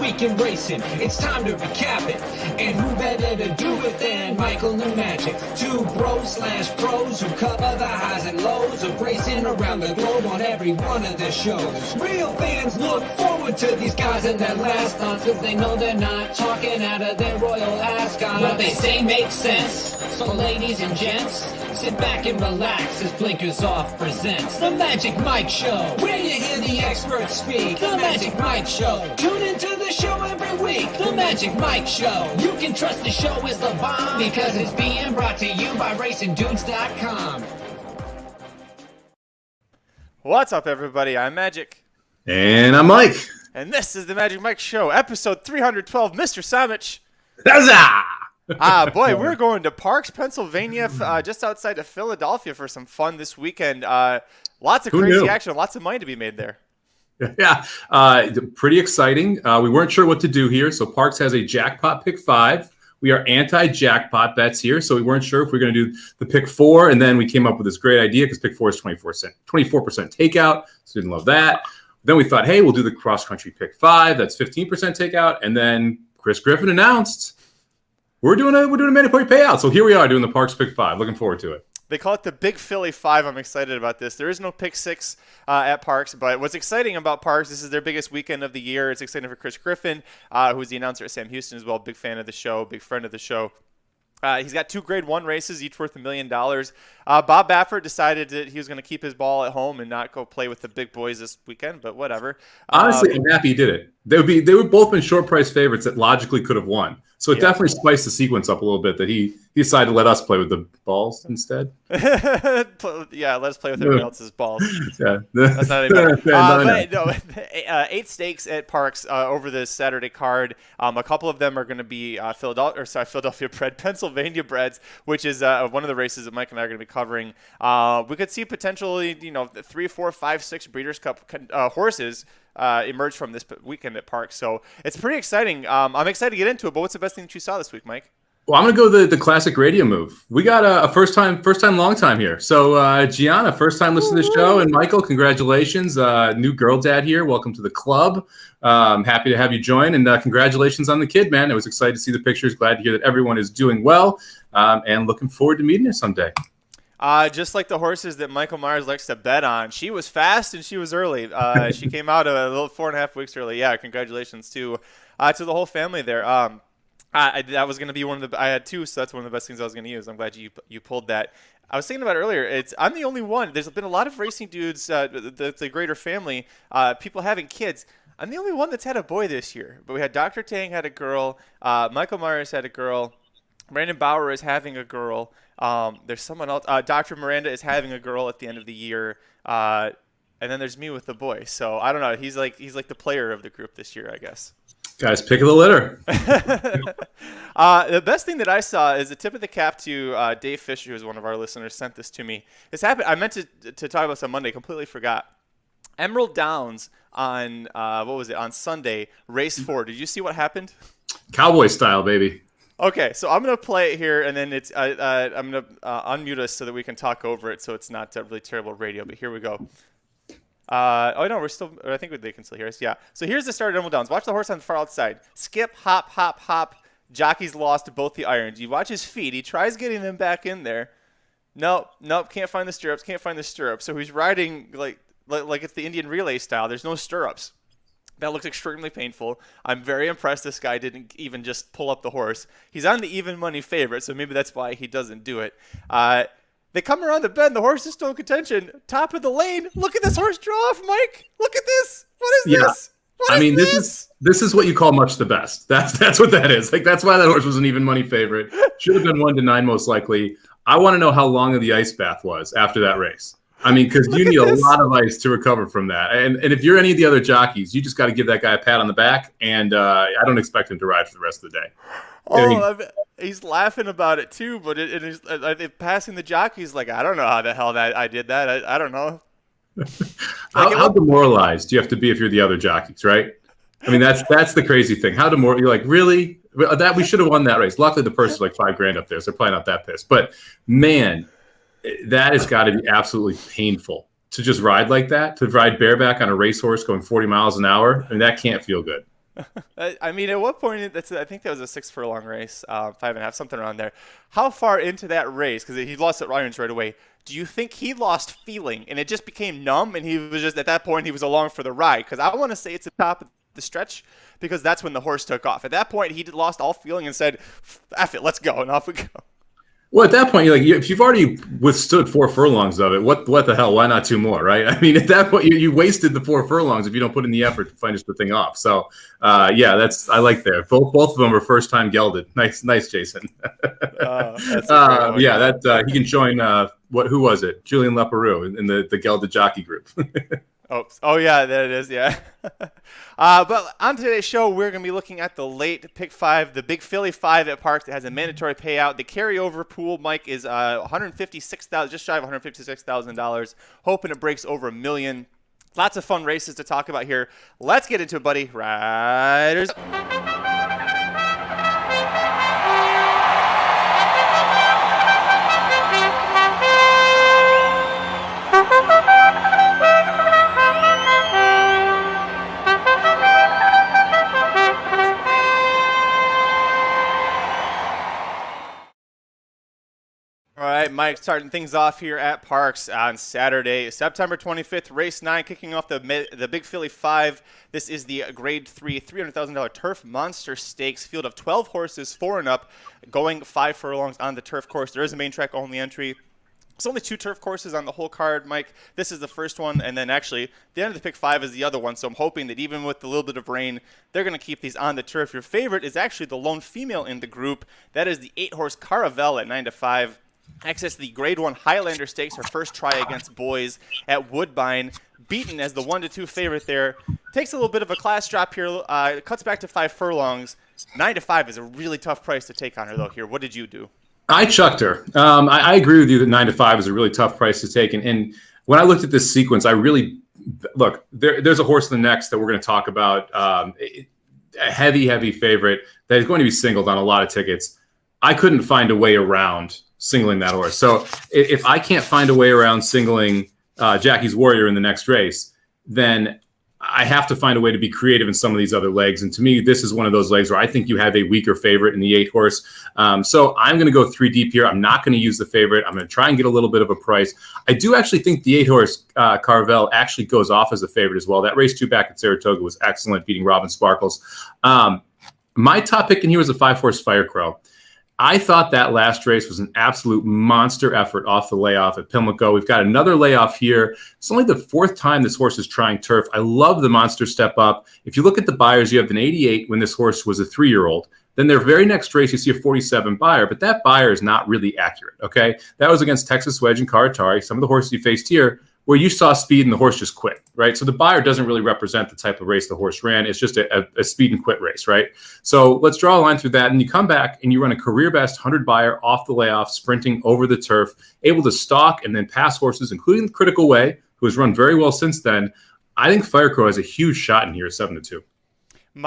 week in racing. It's time to recap it. And who better to do it than Michael and Magic? Two bros/pros who cover the highs and lows of racing around the globe on every one of their shows. Real fans look forward to these guys and their last thoughts, cause they know they're not talking out of their royal ascot. What they say makes sense. So ladies and gents, sit back and relax as Blinkers Off presents The Magic Mike Show, where you hear the experts speak. The Magic Mike Show. Tune into the show every week. The Magic Mike Show. You can trust the show is the bomb because it's being brought to you by RacingDudes.com. What's up, everybody? I'm Magic. And I'm Mike. And this is The Magic Mike Show, episode 312, Mr. Samich. Huzzah! Boy, we're going to Parx, Pennsylvania, just outside of Philadelphia for some fun this weekend. Lots of crazy action, lots of money to be made there. Yeah, pretty exciting. We weren't sure what to do here, so Parx has a jackpot pick 5. We are anti-jackpot bets here, so we weren't sure if we were going to do the pick 4, and then we came up with this great idea because pick 4 is 24% takeout, so we didn't love that. Then we thought, hey, we'll do the cross-country pick 5. That's 15% takeout, and then Chris Griffin announced we're doing a mandatory payout. So here we are doing the Parx pick 5. Looking forward to it. They call it the Big Philly 5. I'm excited about this. There is no pick 6 at Parx, but what's exciting about Parx, this is their biggest weekend of the year. It's exciting for Chris Griffin, who's the announcer at Sam Houston as well. Big fan of the show, big friend of the show. He's got 2 Grade 1 races, each worth $1 million. Bob Baffert decided that he was going to keep his ball at home and not go play with the big boys this weekend, but whatever. Honestly, I'm happy he did it. They would both been short price favorites that logically could have won. So it definitely spiced the sequence up a little bit that he decided to let us play with the balls instead. Yeah, let us play with everyone else's balls. Yeah. That's not any better. 8 stakes at Parx over this Saturday card. A couple of them are going to be Philadelphia bred, Pennsylvania breds, which is one of the races that Mike and I are going to be covering. We could see potentially, 3, 4, 5, 6 Breeders' Cup horses emerge from this weekend at Parx. So it's pretty exciting. I'm excited to get into it, but what's the best thing that you saw this week, Mike? Well, I'm going to go the classic radio move. We got a first time, long time here. So Gianna, first time listening to the show, and Michael, congratulations. New girl dad here. Welcome to the club. Happy to have you join, and congratulations on the kid, man. I was excited to see the pictures. Glad to hear that everyone is doing well, and looking forward to meeting you someday. Just like the horses that Michael Myers likes to bet on, she was fast and she was early. She came out a little 4.5 weeks early. Yeah, congratulations to the whole family there. That was going to be one of the. I had 2, so that's one of the best things I was going to use. I'm glad you pulled that. I was thinking about it earlier. I'm the only one. There's been a lot of racing dudes, the greater family, people having kids. I'm the only one that's had a boy this year. But we had Dr. Tang had a girl. Michael Myers had a girl. Brandon Bauer is having a girl. There's someone else. Dr. Miranda is having a girl at the end of the year. And then there's me with the boy. So I don't know. He's like the player of the group this year, I guess. Guys, pick of the litter. The best thing that I saw is a tip of the cap to Dave Fisher, who is one of our listeners, sent this to me. This happened. I meant to talk about this on Monday, completely forgot. Emerald Downs on on Sunday, race 4. Did you see what happened? Cowboy style, baby. Okay, so I'm gonna play it here, and then I'm gonna unmute us so that we can talk over it, so it's not really terrible radio. But here we go. No, I think they can still hear us. Yeah. So here's the start of Emerald Downs. Watch the horse on the far outside. Skip, hop, hop, hop. Jockey's lost both the irons. You watch his feet. He tries getting them back in there. Nope. Can't find the stirrups. So he's riding like it's the Indian relay style. There's no stirrups. That looks extremely painful. I'm very impressed this guy didn't even just pull up the horse. He's on the even money favorite, so maybe that's why he doesn't do it. They come around the bend. The horse is still in contention. Top of the lane. Look at this horse draw off, Mike. Look at this. What is this? This is what you call much the best. That's what that is. Like, that's why that horse was an even money favorite. Should have been 1-9 most likely. I want to know how long the ice bath was after that race. I mean, because you need a lot of ice to recover from that. And if you're any of the other jockeys, you just got to give that guy a pat on the back. And I don't expect him to ride for the rest of the day. He's laughing about it too, but passing the jockeys, like, I don't know how the hell I did that. I don't know. How demoralized do you have to be if you're the other jockeys, right? I mean, that's the crazy thing. How demoralized? You're like, really? That we should have won that race. Luckily, the person's like $5,000 up there, so they're probably not that pissed. But man, that has got to be absolutely painful to just ride like that, to ride bareback on a racehorse going 40 miles an hour. I mean, that can't feel good. I mean, at what point? I think that was a 6 furlong race, 5.5, something around there. How far into that race? Because he lost at Ryans right away. Do you think he lost feeling and it just became numb, and he was just at that point he was along for the ride? Because I want to say it's the top of the stretch, because that's when the horse took off. At that point, he lost all feeling and said, "F it, let's go," and off we go. Well, at that point, you're like, if you've already withstood 4 furlongs of it, what the hell? Why not 2 more, right? I mean, at that point, you wasted the 4 furlongs if you don't put in the effort to finish the thing off. So, yeah, I like there. Both of them are first time gelded. Nice, Jason. Yeah, that he can join. Who was it? Julian Leparoux in the gelded jockey group. Oh yeah, there it is. Yeah. But on today's show, we're going to be looking at the late pick 5, the Big Philly 5 at Parx that has a mandatory payout. The carryover pool, Mike, is $156,000, just shy of $156,000. Hoping it breaks over $1 million. Lots of fun races to talk about here. Let's get into it, buddy. Riders. All right, Mike, starting things off here at Parx on Saturday, September 25th, race 9, kicking off the Big Philly 5. This is the Grade 3 $300,000 Turf Monster Stakes, field of 12 horses, 4 and up, going 5 furlongs on the turf course. There is a main track only entry. There's only 2 turf courses on the whole card, Mike. This is the first one, and then actually the end of the pick 5 is the other one. So I'm hoping that even with a little bit of rain, they're going to keep these on the turf. Your favorite is actually the lone female in the group. That is the 8-horse Caravel at 9-5. Access the Grade 1 Highlander Stakes, her first try against boys at Woodbine, beaten as the 1-2 favorite there. Takes a little bit of a class drop here, cuts back to 5 furlongs. 9-5 is a really tough price to take on her, though, here. What did you do? I chucked her. I agree with you that 9-5 is a really tough price to take. And when I looked at this sequence, look, there's a horse in the next that we're going to talk about, a heavy favorite that is going to be singled on a lot of tickets. I couldn't find a way around singling that horse. So if I can't find a way around singling Jackie's Warrior in the next race, then I have to find a way to be creative in some of these other legs. And to me, this is one of those legs where I think you have a weaker favorite in the 8-horse. So I'm going to go 3 deep here. I'm not going to use the favorite. I'm going to try and get a little bit of a price. I do actually think the 8-horse Carvel actually goes off as a favorite as well. That race 2 back at Saratoga was excellent, beating Robin Sparkles. My top pick in here was a 5-horse Firecrow. I thought that last race was an absolute monster effort off the layoff at Pimlico. We've got another layoff here. It's only the 4th time this horse is trying turf. I love the monster step up. If you look at the buyers, you have an 88 when this horse was a 3-year-old. Then their very next race, you see a 47 buyer, but that buyer is not really accurate, okay? That was against Texas Wedge and Karatari, some of the horses you faced here, where you saw speed and the horse just quit, right? So the buyer doesn't really represent the type of race the horse ran. It's just a speed and quit race, right? So let's draw a line through that. And you come back and you run a career best 100 buyer off the layoff, sprinting over the turf, able to stalk and then pass horses, including Critical Way, who has run very well since then. I think Firecrow has a huge shot in here at 7-2. When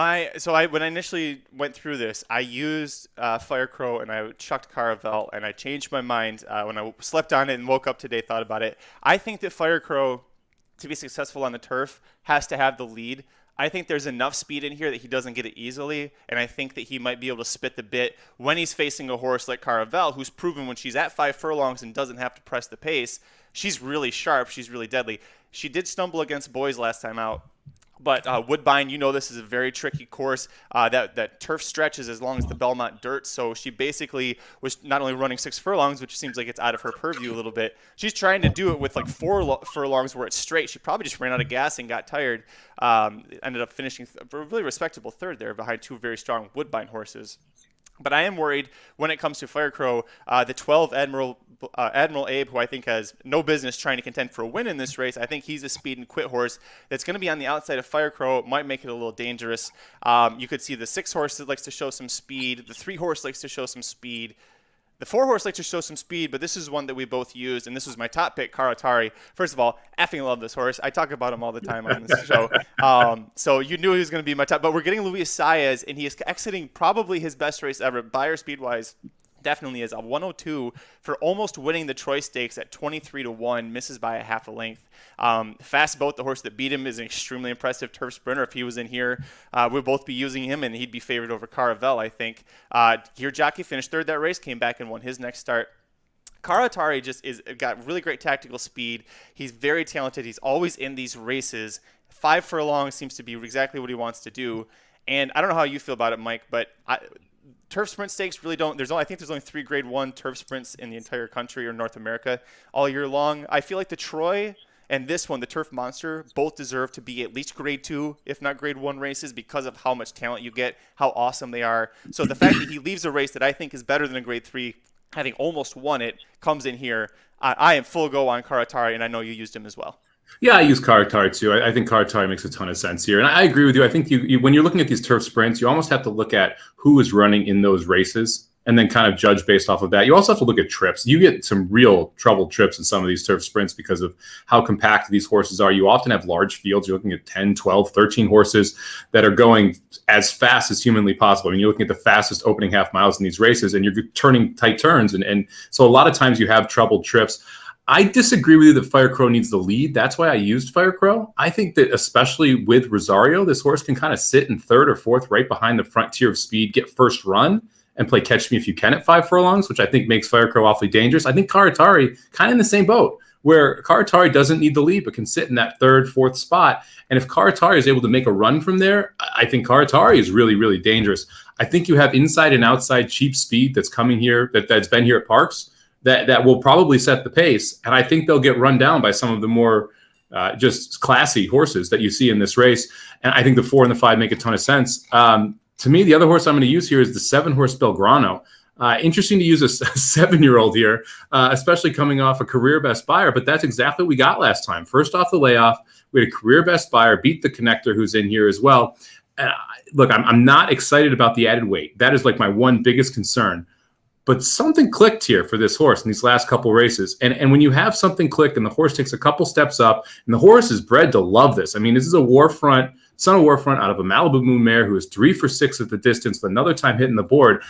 I initially went through this, I used Firecrow and I chucked Caravel, and I changed my mind when I slept on it and woke up today, thought about it. I think that Firecrow, to be successful on the turf, has to have the lead. I think there's enough speed in here that he doesn't get it easily, and I think that he might be able to spit the bit when he's facing a horse like Caravel, who's proven when she's at 5 furlongs and doesn't have to press the pace, she's really sharp, she's really deadly. She did stumble against boys last time out. But Woodbine, this is a very tricky course. That turf stretches as long as the Belmont dirt. So she basically was not only running 6 furlongs, which seems like it's out of her purview a little bit. She's trying to do it with like 4 furlongs where it's straight. She probably just ran out of gas and got tired. Ended up finishing a really respectable 3rd there behind 2 very strong Woodbine horses. But I am worried when it comes to Firecrow, the 12 Admiral Abe, who I think has no business trying to contend for a win in this race. I think he's a speed and quit horse that's going to be on the outside of Firecrow. Might make it a little dangerous. You could see the 6 horse that likes to show some speed. The 3 horse likes to show some speed. The 4 horse likes to show some speed, but this is one that we both used, and this was my top pick, Karatari. First of all, effing love this horse. I talk about him all the time on this show. So you knew he was going to be my top. But we're getting Luis Saez, and he is exiting probably his best race ever, buyer speed-wise. Definitely is. A 102 for almost winning the Troy Stakes at 23-1, misses by a half a length. Fast Boat, the horse that beat him, is an extremely impressive turf sprinter. If he was in here, we'd both be using him, and he'd be favored over Caravel, I think. Gear Jockey finished third that race, came back and won his next start. Karatari just got really great tactical speed. He's very talented. He's always in these races. 5 furlongs seems to be exactly what he wants to do. And I don't know how you feel about it, Mike, but turf sprint stakes really don't. I think there's only 3 Grade 1 turf sprints in the entire country or North America all year long. I feel like the Troy and this one, the Turf Monster, both deserve to be at least Grade 2, if not Grade 1 races, because of how much talent you get, how awesome they are. So the fact that he leaves a race that I think is better than a Grade 3, having almost won it, comes in here. I am full go on Karatari, and I know you used him as well. Yeah, I use Karatari too. I think Karatari makes a ton of sense here. And I agree with you. I think you when you're looking at these turf sprints, you almost have to look at who is running in those races and then kind of judge based off of that. You also have to look at trips. You get some real troubled trips in some of these turf sprints because of how compact these horses are. You often have large fields. You're looking at 10, 12, 13 horses that are going as fast as humanly possible. I mean, you're looking at the fastest opening half miles in these races, and you're turning tight turns. And so a lot of times you have troubled trips. I disagree with you that Fire Crow needs the lead. That's why I used Fire Crow. I think that especially with Rosario, this horse can kind of sit in third or fourth right behind the front tier of speed, get first run, and play catch me if you can at 5 furlongs, which I think makes Fire Crow awfully dangerous. I think Karatari kind of in the same boat, where Karatari doesn't need the lead but can sit in that third, fourth spot. And if Karatari is able to make a run from there, I think Karatari is really, really dangerous. I think you have inside and outside cheap speed that's coming here, that's been here at Parx, that will probably set the pace. And I think they'll get run down by some of the more just classy horses that you see in this race. And I think the 4 and the 5 make a ton of sense. To me, the other horse I'm going to use here is the 7-horse Belgrano. Interesting to use a 7-year-old here, especially coming off a career best buyer, but that's exactly what we got last time. First off the layoff, we had a career best buyer, beat the connector who's in here as well. Look, I'm not excited about the added weight. That is like my one biggest concern. But something clicked here for this horse in these last couple races. And when you have something click and the horse takes a couple steps up, and the horse is bred to love this. I mean, this is a Warfront, son of Warfront out of a Malibu Moon mare who is 3 for 6 at the distance, with another time hitting the board.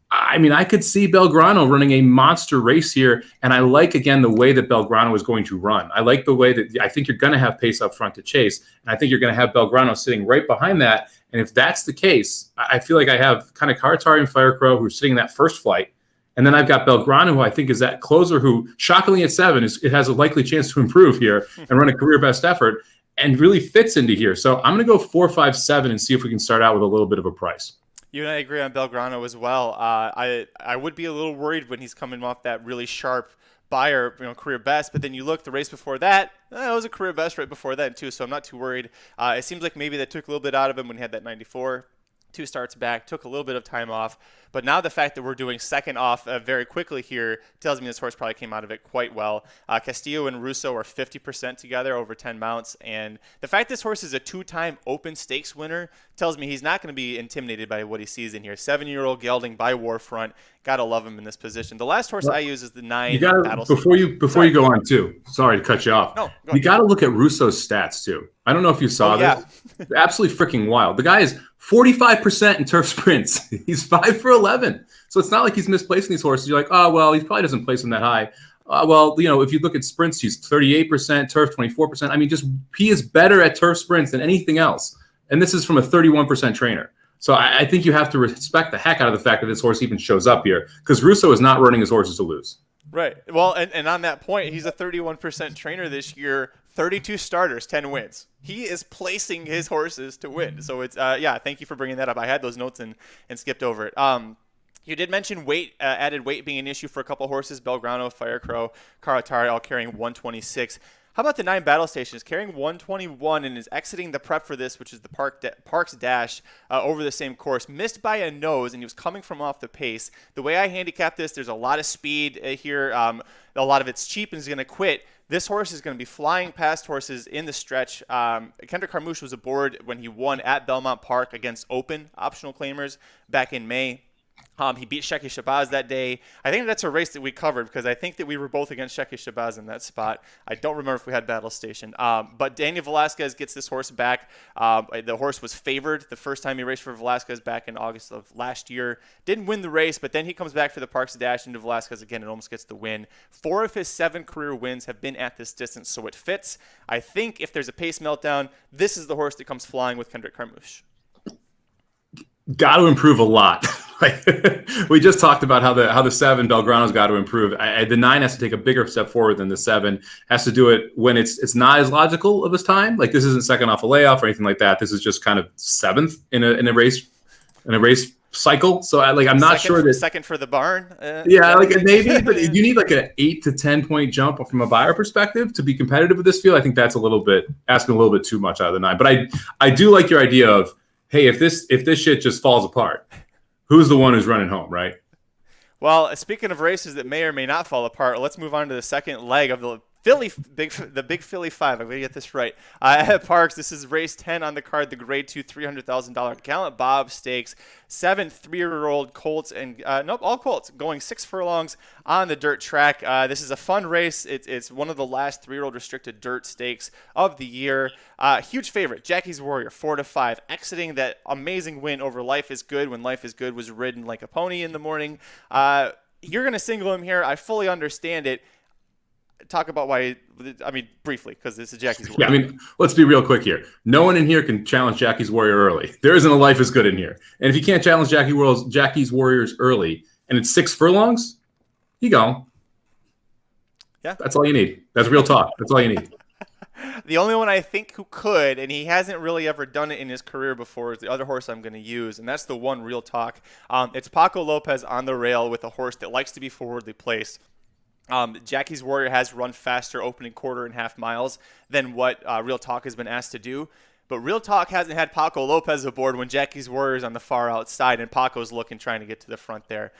I mean, I could see Belgrano running a monster race here. And I like, again, the way that Belgrano is going to run. I like the way that I think you're going to have pace up front to chase. And I think you're going to have Belgrano sitting right behind that. And if that's the case, I feel like I have kind of Karatari and Fire Crow who are sitting in that first flight. And then I've got Belgrano, who I think is that closer who, shockingly at 7, it has a likely chance to improve here and run a career best effort and really fits into here. So I'm going to go 4, 5, 7 and see if we can start out with a little bit of a price. You and I agree on Belgrano as well. I would be a little worried when he's coming off that really sharp buyer, career best. But then you look the race before that, it was a career best right before that too. So I'm not too worried. It seems like maybe that took a little bit out of him when he had that 94. 2 starts back, took a little bit of time off. But now the fact that we're doing second off very quickly here tells me this horse probably came out of it quite well. Castillo and Russo are 50% together over 10 mounts. And the fact this horse is a 2-time open stakes winner tells me he's not going to be intimidated by what he sees in here. 7-year-old gelding by Warfront. Got to love him in this position. The last horse I use is the 9 Battle. Before you go on too, sorry to cut you off. No, you got to look at Russo's stats too. I don't know if you saw this. Absolutely freaking wild. The guy is 45% in turf sprints. He's 5 for 11. So it's not like he's misplacing these horses. You're like, oh, well, he probably doesn't place them that high. If you look at sprints, he's 38%, turf 24%. I mean, he is better at turf sprints than anything else. And this is from a 31% trainer. So I think you have to respect the heck out of the fact that this horse even shows up here, because Russo is not running his horses to lose. Right. Well, and on that point, he's a 31% trainer this year, 32 starters, 10 wins. He is placing his horses to win. So it's, thank you for bringing that up. I had those notes and skipped over it. You did mention weight, added weight being an issue for a couple horses, Belgrano, Fire Crow, Karatari, all carrying 126. How about the 9 Battle Stations carrying 121 and is exiting the prep for this, which is the Parx Dash over the same course. Missed by a nose, and he was coming from off the pace. The way I handicap this, there's a lot of speed here. A lot of it's cheap and is going to quit. This horse is going to be flying past horses in the stretch. Kendrick Carmouche was aboard when he won at Belmont Park against open optional claimers back in May. He beat Shecky Shabazz that day. I think that's a race that we covered because I think that we were both against Shecky Shabazz in that spot. I don't remember if we had Battle Station. But Daniel Velasquez gets this horse back. The horse was favored the first time he raced for Velasquez back in August of last year. Didn't win the race, but then he comes back for the Parx Dash into Velasquez again and almost gets the win. 4 of his 7 career wins have been at this distance, so it fits. I think if there's a pace meltdown, this is the horse that comes flying with Kendrick Carmouche. Got to improve a lot. We just talked about how the 7 Belgrano's got to improve. The 9 has to take a bigger step forward than the 7. Has to do it when it's not as logical of his time. Like this isn't second off a layoff or anything like that. This is just kind of 7th in a race cycle. So I'm not sure that second for the barn. Maybe, but you need like an 8 to 10 point jump from a buyer perspective to be competitive with this field. I think that's asking a little bit too much out of the 9. But I do like your idea of, hey, if this shit just falls apart, who's the one who's running home, right? Well, speaking of races that may or may not fall apart, let's move on to the second leg of the big Philly 5. I'm going to get this right. At Parx, this is race 10 on the card, the grade 2 $300,000 Gallant Bob Stakes. 7 3-year-old colts and all colts going 6 furlongs on the dirt track. This is a fun race. It's one of the last 3-year-old restricted dirt stakes of the year. Huge favorite, Jackie's Warrior, 4-5, exiting that amazing win over Life is Good when Life is Good was ridden like a pony in the morning. You're going to single him here. I fully understand it. Talk about why, briefly, because this is Jackie's Warrior. Yeah, let's be real quick here. No one in here can challenge Jackie's Warrior early. There isn't a Life is Good in here. And if you can't challenge Jackie's Warriors early, and it's 6 furlongs, you go. Yeah. That's all you need. That's real talk. That's all you need. The only one I think who could, and he hasn't really ever done it in his career before, is the other horse I'm going to use, and that's the one Real Talk. It's Paco Lopez on the rail with a horse that likes to be forwardly placed. Jackie's Warrior has run faster opening quarter and half miles than what Real Talk has been asked to do. But Real Talk hasn't had Paco Lopez aboard when Jackie's Warrior is on the far outside and Paco's looking, trying to get to the front there.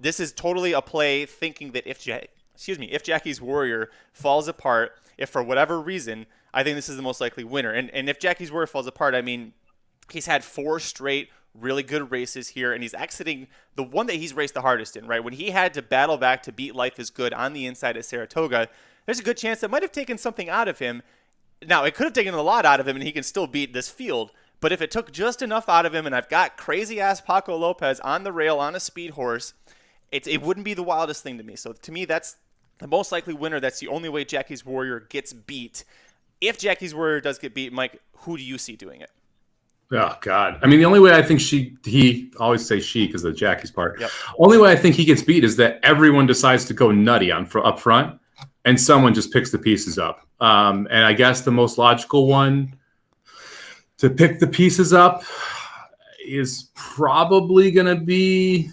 This is totally a play thinking that if Jackie's Warrior falls apart, if for whatever reason, I think this is the most likely winner. And if Jackie's Warrior falls apart, he's had 4 straight really good races here, and he's exiting the one that he's raced the hardest in, right? When he had to battle back to beat Life is Good on the inside at Saratoga, there's a good chance that might have taken something out of him. Now, it could have taken a lot out of him, and he can still beat this field. But if it took just enough out of him, and I've got crazy-ass Paco Lopez on the rail on a speed horse, it wouldn't be the wildest thing to me. So to me, that's the most likely winner. That's the only way Jackie's Warrior gets beat. If Jackie's Warrior does get beat, Mike, who do you see doing it? Oh, God. The only way I think he always say she because of Jackie's part. Yep. Only way I think he gets beat is that everyone decides to go nutty up front and someone just picks the pieces up. And I guess the most logical one to pick the pieces up is probably going to be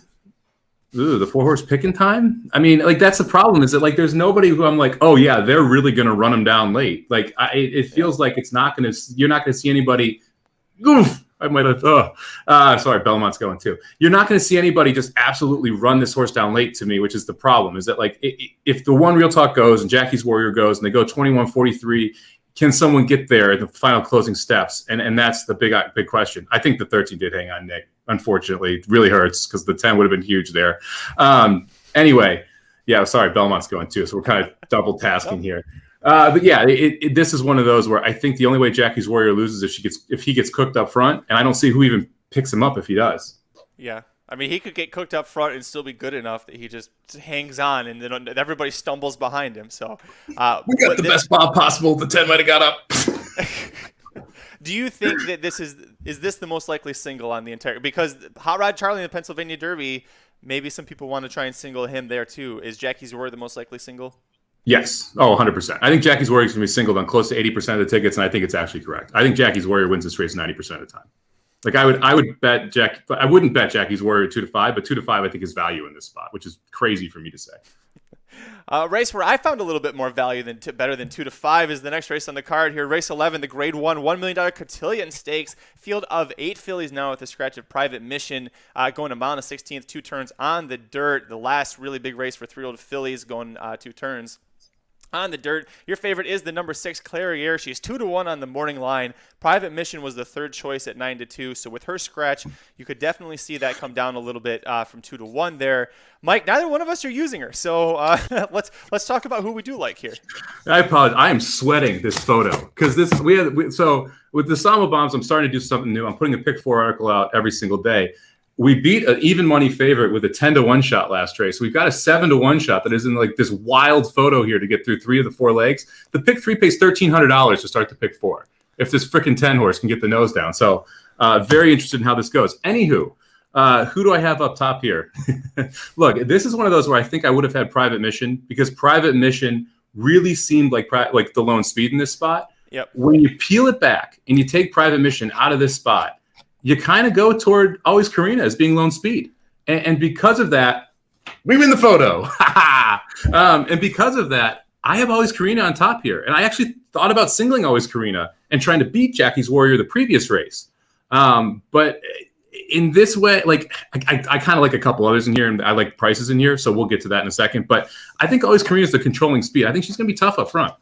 the 4-horse picking time. That's the problem is that there's nobody who I'm like, oh yeah, they're really going to run them down late. It feels like you're not going to see anybody. Oof, I might have. Sorry, Belmont's going too. You're not going to see anybody just absolutely run this horse down late to me, which is the problem. Is that if the one Real Talk goes and Jackie's Warrior goes and they go 21:43, can someone get there at the final closing steps? And that's the big question. I think the 13 did hang on, Nick. Unfortunately, it really hurts because the 10 would have been huge there. Anyway, yeah. Sorry, Belmont's going too, so we're kind of double tasking here. But yeah, this is one of those where I think the only way Jackie's Warrior loses if he gets cooked up front, and I don't see who even picks him up if he does. Yeah, he could get cooked up front and still be good enough that he just hangs on, and then everybody stumbles behind him. So we got the best bob possible. The 10 might have got up. Do you think that this is this the most likely single on the entire? Because Hot Rod Charlie in the Pennsylvania Derby, maybe some people want to try and single him there too. Is Jackie's Warrior the most likely single? Yes. Oh, 100%. I think Jackie's Warrior is going to be singled on close to 80% of the tickets, and I think it's actually correct. I think Jackie's Warrior wins this race 90% of the time. I would bet I wouldn't bet Jackie's Warrior 2-5, but 2-5 I think is value in this spot, which is crazy for me to say. Race where I found a little bit more value better than 2-5 is the next race on the card here. Race 11, the Grade 1 $1 million Cotillion Stakes. Field of 8 fillies now with a scratch of Private Mission going a mile and a 16th, 2 turns on the dirt. The last really big race for 3-year-old fillies going 2 turns. On the dirt, your favorite is the number 6 Clairiere. She's 2-1 on the morning line. Private Mission was the third choice at 9-2. So with her scratch, you could definitely see that come down a little bit from 2-1 there. Mike, neither one of us are using her, so let's talk about who we do like here. I apologize. I am sweating this photo because so with the Sama Bombs, I'm starting to do something new. I'm putting a pick 4 article out every single day. We beat an even money favorite with a 10-1 shot last race. We've got a 7-1 shot that is in like this wild photo here to get through 3 of the 4 legs. The pick 3 pays $1,300 to start the pick 4 if this freaking 10 horse can get the nose down. So very interested in how this goes. Anywho, who do I have up top here? Look, this is one of those where I think I would have had Private Mission because Private Mission really seemed like the lone speed in this spot. Yep. When you peel it back and you take Private Mission out of this spot, you kind of go toward Always Karina as being lone speed. And because of that, we win the photo. And because of that, I have Always Karina on top here. And I actually thought about singling Always Karina and trying to beat Jackie's Warrior the previous race. But in this way, like I kind of like a couple others in here, and I like prices in here, so we'll get to that in a second. But I think Always Karina is the controlling speed. I think she's going to be tough up front.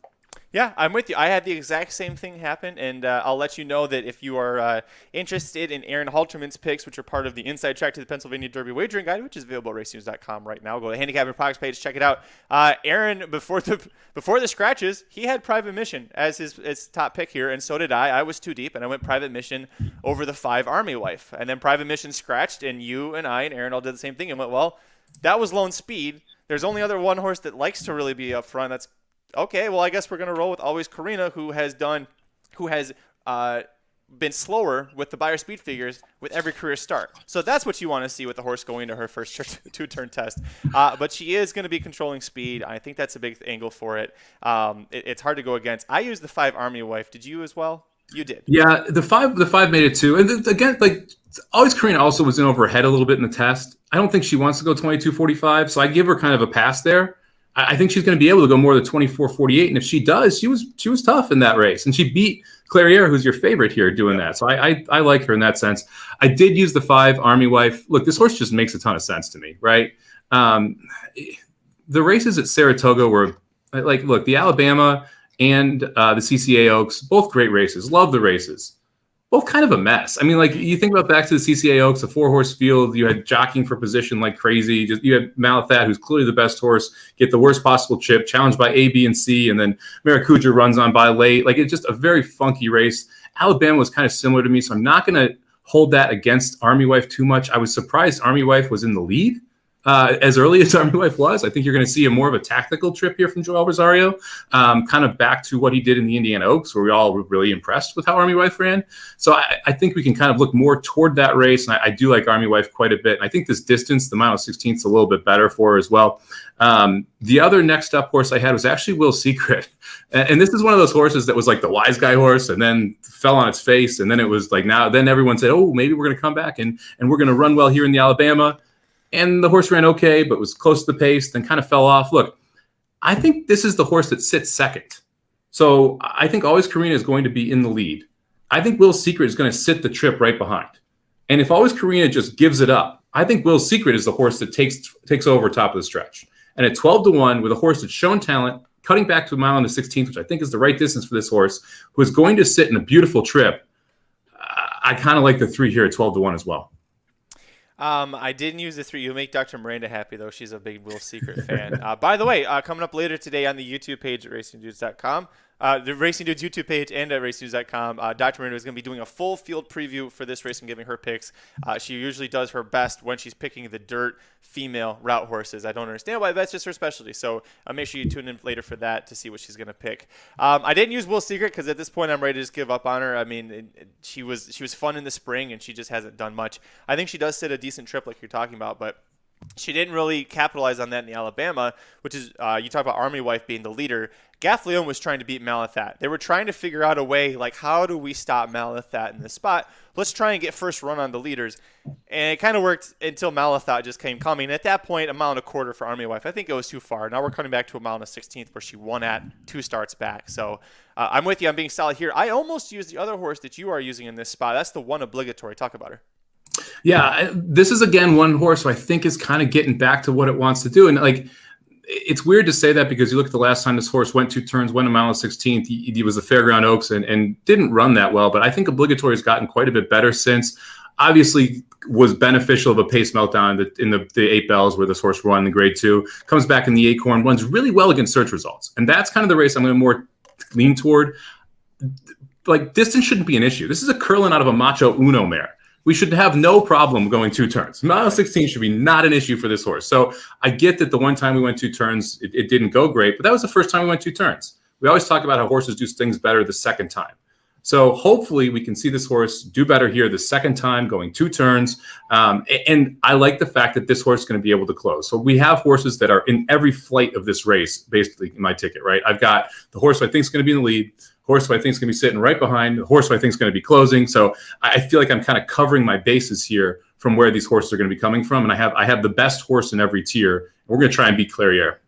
Yeah, I'm with you. I had the exact same thing happen, and I'll let you know that if you are interested in Aaron Halterman's picks, which are part of the Inside Track to the Pennsylvania Derby Wagering Guide, which is available at racenews.com right now. Go to the Handicap and Parx page, check it out. Aaron, before the scratches, he had Private Mission as his top pick here, and so did I. I was too deep, and I went Private Mission over the 5 Army Wife, and then Private Mission scratched, and you and I and Aaron all did the same thing, and went, well, that was lone speed. There's only other one horse that likes to really be up front. That's okay, well, I guess we're going to roll with Always Karina, who has been slower with the Beyer speed figures with every career start. So that's what you want to see with the horse going into her first 2-turn test. But she is going to be controlling speed. I think that's a big angle for it. It's hard to go against. I used the 5 Army Wife. Did you as well? You did. Yeah, the five made it too. And again, like Always Karina also was in over her head a little bit in the test. I don't think she wants to go 22.45, so I give her kind of a pass there. I think she's going to be able to go more than 24.48, and if she does, she was tough in that race, and she beat Clairiere, who's your favorite here, doing that. So I like her in that sense. I did use the 5 Army Wife. Look, this horse just makes a ton of sense to me, right? The races at Saratoga were like, look, the Alabama and the CCA Oaks, both great races. Love the races. Both kind of a mess. I mean, like you think about back to the CCA Oaks, a 4-horse field. You had jockeying for position like crazy. You had Malathat, who's clearly the best horse, get the worst possible chip, challenged by A, B, and C, and then Maracuja runs on by late. Like it's just a very funky race. Alabama was kind of similar to me, so I'm not going to hold that against Army Wife too much. I was surprised Army Wife was in the lead. As early as Army Wife was, I think you're going to see a more of a tactical trip here from Joel Rosario, kind of back to what he did in the Indiana Oaks, where we all were really impressed with how Army Wife ran. So I think we can kind of look more toward that race, and I do like Army Wife quite a bit. And I think this distance, the mile 16th, is a little bit better for her as well. The other next up horse I had was actually Will Secret. And this is one of those horses that was like the wise guy horse and then fell on its face. And then it was like then everyone said, oh, maybe we're going to come back and we're going to run well here in the Alabama. And the horse ran okay, but was close to the pace, then kind of fell off. Look, I think this is the horse that sits second. So I think Always Karina is going to be in the lead. I think Will Secret is going to sit the trip right behind. And if Always Karina just gives it up, I think Will Secret is the horse that takes over top of the stretch. And at 12-1, with a horse that's shown talent, cutting back to a mile in the 16th, which I think is the right distance for this horse, who is going to sit in a beautiful trip, I kind of like the 3 here at 12-1 as well. I didn't use the 3. You'll make Dr. Miranda happy, though. She's a big Will Secret fan. By the way, coming up later today on the YouTube page at racingdudes.com, the Racing Dudes YouTube page and at racenews.com, Dr. Miranda is going to be doing a full field preview for this race and giving her picks. She usually does her best when she's picking the dirt female route horses. I don't understand why, that's just her specialty. So make sure you tune in later for that to see what she's going to pick. I didn't use Will Secret because at this point I'm ready to just give up on her. I mean, she was fun in the spring and she just hasn't done much. I think she does sit a decent trip like you're talking about, but she didn't really capitalize on that in the Alabama, which is, you talk about Army Wife being the leader. Gaff Leon was trying to beat Malathat. They were trying to figure out a way, like, how do we stop Malathat in this spot? Let's try and get first run on the leaders. And it kind of worked until Malathat just came coming. At that point, a mile and a quarter for Army Wife. I think it was too far. Now we're coming back to a mile and a 16th where she won at 2 starts back. So I'm with you. I'm being solid here. I almost used the other horse that you are using in this spot. That's the one obligatory. Talk about her. Yeah, this is, again, one horse who I think is kind of getting back to what it wants to do. And, like, it's weird to say that because you look at the last time this horse went 2 turns, went a mile and 16th. He was the Fairground Oaks and didn't run that well. But I think Obligatory has gotten quite a bit better since. Obviously, was beneficial of a pace meltdown in the 8 bells where this horse won in the grade 2. Comes back in the Acorn, runs really well against search results. And that's kind of the race I'm going to more lean toward. Like, distance shouldn't be an issue. This is a curling out of a Macho Uno mare. We should have no problem going 2 turns. Mile 16 should be not an issue for this horse. So I get that the one time we went 2 turns, it didn't go great, but that was the first time we went 2 turns. We always talk about how horses do things better the second time. So hopefully we can see this horse do better here the second time, going 2 turns. And I like the fact that this horse is going to be able to close. So we have horses that are in every flight of this race, basically in my ticket, right? I've got the horse who I think is going to be in the lead, horse who I think is going to be sitting right behind, the horse who I think is going to be closing. So I feel like I'm kind of covering my bases here from where these horses are going to be coming from. And I have the best horse in every tier. We're going to try and beat Clairiere.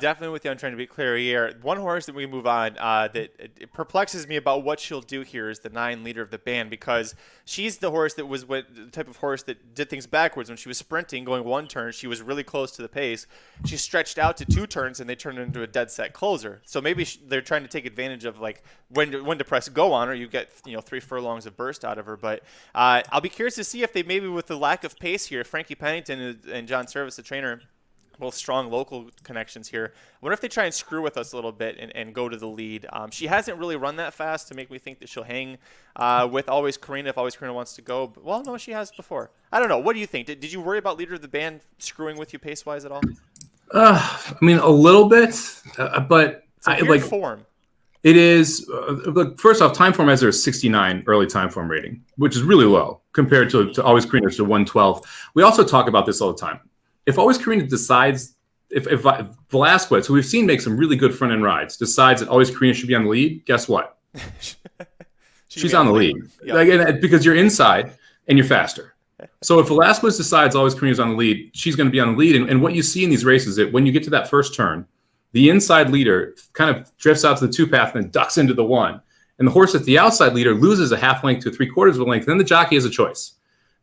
Definitely with you on trying to beat Clairiere. One horse that we move on that it perplexes me about what she'll do here is the 9 Leader of the Band, because she's the horse that was the type of horse that did things backwards. When she was sprinting, going 1 turn, she was really close to the pace. She stretched out to 2 turns, and they turned into a dead set closer. So maybe they're trying to take advantage of like when to press go on her. You get 3 furlongs of burst out of her. But I'll be curious to see if they maybe with the lack of pace here, Frankie Pennington and John Service, the trainer, both strong local connections here. I wonder if they try and screw with us a little bit and go to the lead. She hasn't really run that fast to make me think that she'll hang with Always Karina if Always Karina wants to go. But, well, no, she has before. I don't know. What do you think? Did you worry about Leader of the Band screwing with you pace-wise at all? I mean, a little bit, but it's a weird form. It is. Look, first off, time form has their 69 early time form rating, which is really low compared to Always Karina, to 112. We also talk about this all the time. If Always Karina decides, if Velasquez, who we've seen make some really good front end rides, decides that Always Karina should be on the lead, guess what? She's on the lead. Yep. Because you're inside and you're faster. So if Velasquez decides Always Karina's on the lead, she's going to be on the lead. And what you see in these races is that when you get to that first turn, the inside leader kind of drifts out to the 2 path and then ducks into the 1. And the horse at the outside leader loses a half length to 3/4 of a length. Then the jockey has a choice.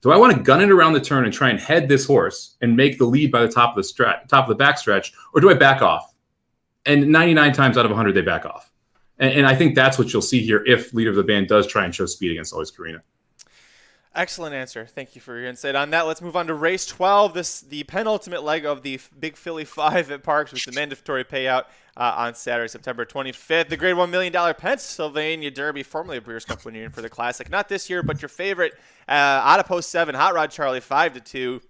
Do I want to gun it around the turn and try and head this horse and make the lead by the top of the backstretch, or do I back off? And 99 times out of 100, they back off. And I think that's what you'll see here if Leader of the Band does try and show speed against Always Karina. Excellent answer. Thank you for your insight on that. Let's move on to race 12. The penultimate leg of the Big Philly 5 at Parx with the mandatory payout on Saturday, September 25th. The Grade $1 million Pennsylvania Derby, formerly a Breeders' Cup winner for the Classic. Not this year, but your favorite out of post 7, Hot Rod Charlie, 5-2.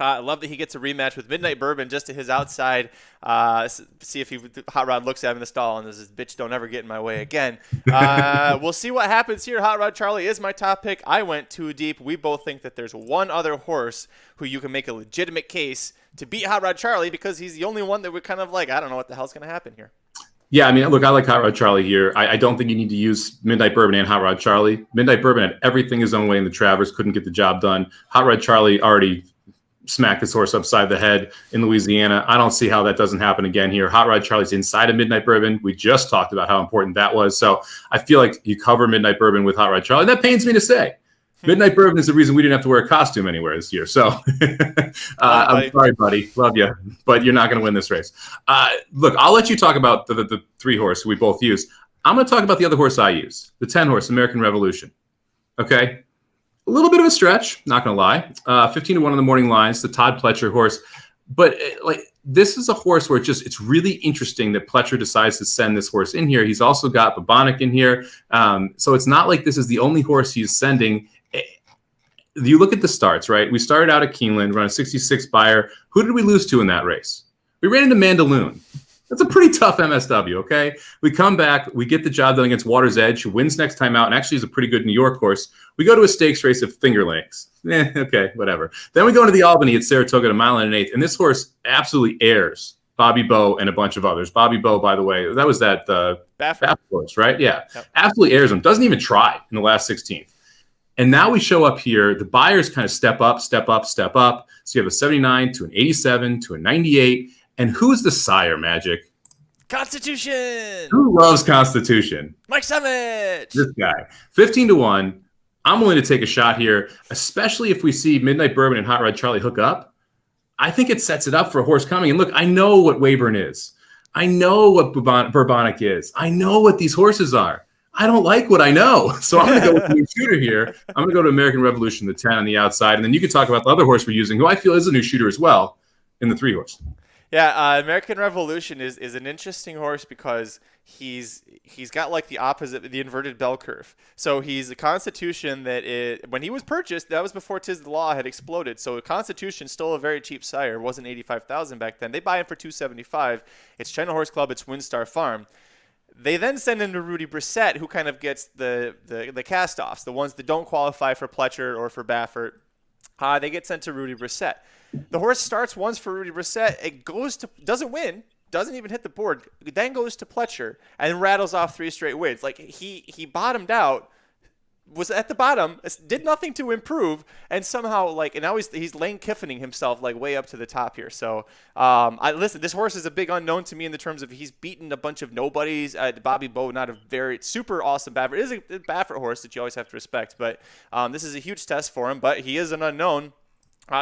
I love that he gets a rematch with Midnight Bourbon just to his outside. See if Hot Rod looks at him in the stall and says, "Bitch, don't ever get in my way again." We'll see what happens here. Hot Rod Charlie is my top pick. I went too deep. We both think that there's one other horse who you can make a legitimate case to beat Hot Rod Charlie because he's the only one that we're kind of like, I don't know what the hell's going to happen here. Yeah, I mean, look, I like Hot Rod Charlie here. I don't think you need to use Midnight Bourbon and Hot Rod Charlie. Midnight Bourbon had everything his own way in the Travers, couldn't get the job done. Hot Rod Charlie already smacked his horse upside the head in Louisiana. I don't see how that doesn't happen again here. Hot Rod Charlie's inside of Midnight Bourbon. We just talked about how important that was. So I feel like you cover Midnight Bourbon with Hot Rod Charlie. That pains me to say. Midnight Bourbon is the reason we didn't have to wear a costume anywhere this year. So I'm sorry, buddy. Love you. But you're not going to win this race. Look, I'll let you talk about the 3 horse we both use. I'm going to talk about the other horse I used, the 10 horse, American Revolution. Okay? A little bit of a stretch, not going to lie. 15-1 on the morning lines, the Todd Pletcher horse. But this is a horse where it's really interesting that Pletcher decides to send this horse in here. He's also got Babonic in here. So it's not like this is the only horse he's sending. You look at the starts, right? We started out at Keeneland, run a 66 buyer. Who did we lose to in that race? We ran into Mandaloon. That's a pretty tough MSW, okay? We come back, we get the job done against Water's Edge, who wins next time out, and actually is a pretty good New York horse. We go to a stakes race of Finger Lakes. Okay, whatever. Then we go into the Albany at Saratoga at 1 1/8 and this horse absolutely airs Bobby Bow and a bunch of others. Bobby Bow, by the way, that was that Baffert horse, right? Yeah, yep. Absolutely airs him. Doesn't even try in the last 16th. And now we show up here. The buyers kind of step up. So you have a 79 to an 87 to a 98. And who's the sire, Magic? Constitution. Who loves Constitution? Mike Savage. This guy. 15-1. I'm willing to take a shot here, especially if we see Midnight Bourbon and Hot Rod Charlie hook up. I think it sets it up for a horse coming. And look, I know what Weyburn is. I know what Bourbonic is. I know what these horses are. I don't like what I know. So I'm going to go with the new shooter here. I'm going to go to American Revolution, the 10 on the outside. And then you can talk about the other horse we're using, who I feel is a new shooter as well, in the 3 horse. Yeah, American Revolution is an interesting horse because he's got like the opposite, the inverted bell curve. So he's a Constitution when he was purchased, that was before Tiz the Law had exploded. So Constitution, still a very cheap sire, it wasn't $85,000 back then. They buy him for $275. It's China Horse Club, it's Windstar Farm. They then send him to Rudy Brissett, who kind of gets the cast-offs, the ones that don't qualify for Pletcher or for Baffert. They get sent to Rudy Brissett. The horse starts once for Rudy Brissett. It doesn't win, doesn't even hit the board. Then goes to Pletcher and rattles off 3 straight wins. Like he bottomed out, was at the bottom, did nothing to improve, and somehow and now he's Lane Kiffining himself like way up to the top here. So listen, this horse is a big unknown to me in the terms of he's beaten a bunch of nobodies. Bobby Bowe, not a very super awesome Baffert. It is a Baffert horse that you always have to respect, but this is a huge test for him. But he is an unknown.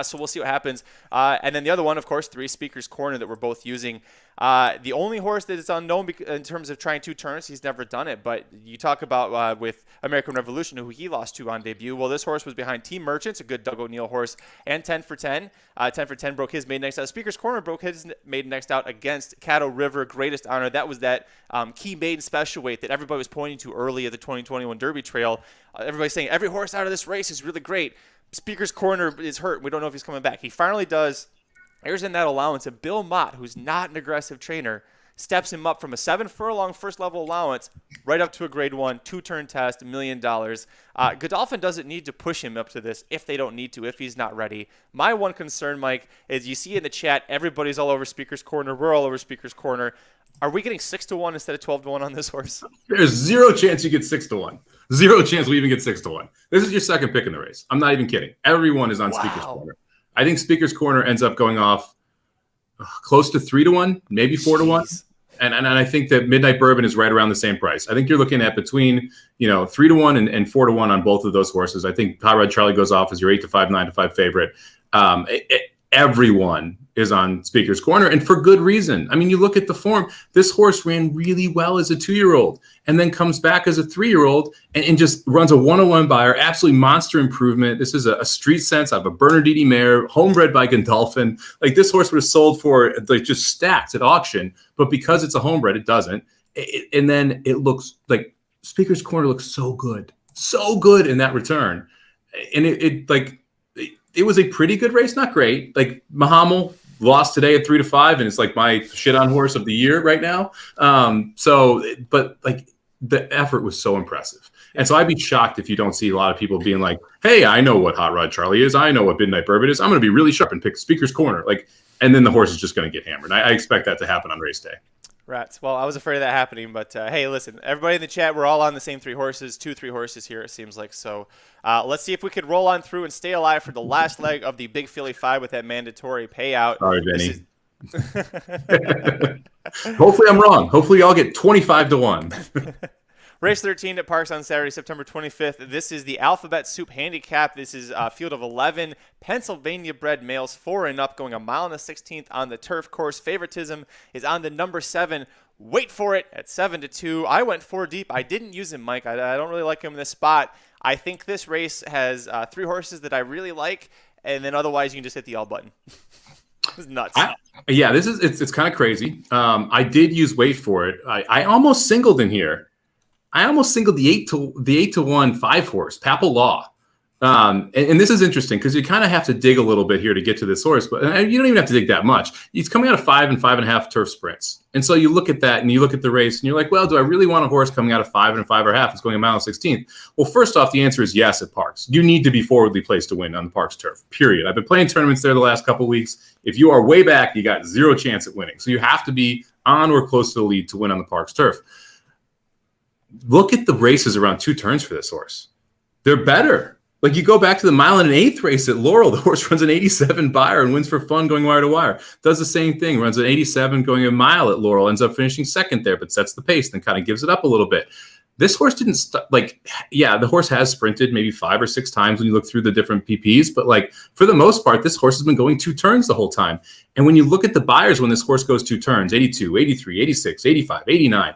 So we'll see what happens. And then the other one, of course, 3 Speaker's Corner that we're both using. The only horse that is unknown in terms of trying 2 turns, he's never done it. But you talk about with American Revolution, who he lost to on debut. Well, this horse was behind Team Merchants, a good Doug O'Neill horse, and 10 for 10. 10 for 10 broke his maiden next out. Speaker's Corner broke his maiden next out against Caddo River, Greatest Honor. That was that key maiden special weight that everybody was pointing to early at the 2021 Derby Trail. Everybody's saying every horse out of this race is really great. Speaker's Corner is hurt. We don't know if he's coming back. He finally does. Here's in that allowance. And Bill Mott, who's not an aggressive trainer, steps him up from a 7 furlong first level allowance right up to a grade 1, 2-turn test, $1 million. Godolphin doesn't need to push him up to this if they don't need to, if he's not ready. My one concern, Mike, is you see in the chat, everybody's all over Speaker's Corner. We're all over Speaker's Corner. Are we getting 6-1 instead of 12-1 on this horse? There's 0 chance you get 6-1. 0 chance we even get 6-1. This is your second pick in the race. I'm not even kidding. Everyone is on Speaker's Corner. I think Speaker's Corner ends up going off close to 3-1, maybe 4-1. And I think that Midnight Bourbon is right around the same price. I think you're looking at between 3-1 and 4-1 on both of those horses. I think Hot Rod Charlie goes off as your 8-5, 9-5 favorite. Everyone is on Speaker's Corner, and for good reason. I mean, you look at the form. This horse ran really well as a 2-year-old and then comes back as a 3-year-old and just runs a 101 buyer, absolutely monster improvement. This is a street sense of a Bernardini mare, homebred by Godolphin. Like, this horse would have sold for just stacks at auction, but because it's a homebred, it doesn't. And then it looks like Speaker's Corner looks so good in that return. And it was a pretty good race, not great. Like, Mahamel lost today at 3-5, and it's like my shit on horse of the year right now. But the effort was so impressive. And so I'd be shocked if you don't see a lot of people being like, hey, I know what Hot Rod Charlie is. I know what Midnight Bourbon is. I'm going to be really sharp and pick Speaker's Corner. And then the horse is just going to get hammered. I expect that to happen on race day. Rats. Well, I was afraid of that happening, but hey, listen, everybody in the chat, we're all on the same 3 horses, 2-3 horses here, it seems like. So let's see if we could roll on through and stay alive for the last leg of the Big Philly 5 with that mandatory payout. Sorry, Vinny. Hopefully I'm wrong. Hopefully y'all get 25-1. Race 13 at Parx on Saturday, September 25th. This is the Alphabet Soup Handicap. This is a field of 11 Pennsylvania-bred males, 4 and up, going 1 1/16 on the turf course. Favoritism is on the number 7. Wait for it at 7-2. I went 4 deep. I didn't use him, Mike. I don't really like him in this spot. I think this race has 3 horses that I really like, and then otherwise you can just hit the L button. It's nuts. It's kind of crazy. I did use Wait for it. I almost singled in here. I almost singled the 8-1 5 horse, Papal Law. And this is interesting because you kind of have to dig a little bit here to get to this horse, but you don't even have to dig that much. He's coming out of 5 and 5.5 turf sprints. And so you look at that and you look at the race and you're like, well, do I really want a horse coming out of 5 and 5.5? It's going 1 1/16. Well, first off, the answer is yes at Parx. You need to be forwardly placed to win on the Parx turf, period. I've been playing tournaments there the last couple of weeks. If you are way back, you got 0 chance at winning. So you have to be on or close to the lead to win on the Parx turf. Look at the races around 2 turns for this horse. They're better. Like, you go back to the 1 1/8 race at Laurel, the horse runs an 87 buyer and wins for fun going wire to wire. Does the same thing, runs an 87 going a mile at Laurel, ends up finishing second there, but sets the pace, then kind of gives it up a little bit. This horse didn't the horse has sprinted maybe 5 or 6 times when you look through the different PPs, but like for the most part, this horse has been going 2 turns the whole time. And when you look at the buyers when this horse goes 2 turns, 82, 83, 86, 85, 89,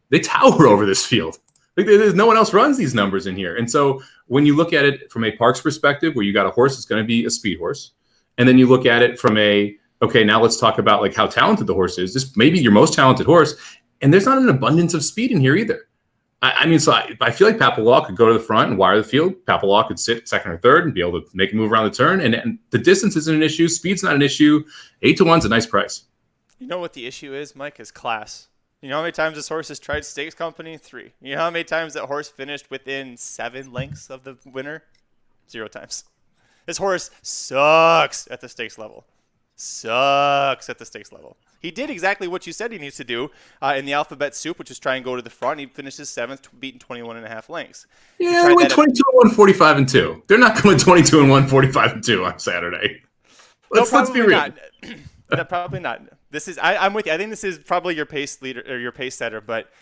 they tower over this field. Like there's no one else runs these numbers in here. And so when you look at it from a Parx perspective, where you got a horse that's going to be a speed horse, and then you look at it from okay, now let's talk about like how talented the horse is. This may be your most talented horse, and there's not an abundance of speed in here either. I feel like Papalaw could go to the front and wire the field. Papalaw could sit second or third and be able to make a move around the turn. And the distance isn't an issue. Speed's not an issue. 8-1's a nice price. You know what the issue is, Mike, is class. You know how many times this horse has tried Stakes Company? 3. You know how many times that horse finished within 7 lengths of the winner? 0 times. This horse sucks at the stakes level. He did exactly what you said he needs to do in the alphabet soup, which is try and go to the front. He finishes 7th, beating 21.5 lengths. Yeah, they went 22-1, 45-2. They're not going 22-1, 45-2 on Saturday. Let's be real. Probably not. This is I'm with you. I think this is probably your pace leader or your pace setter. But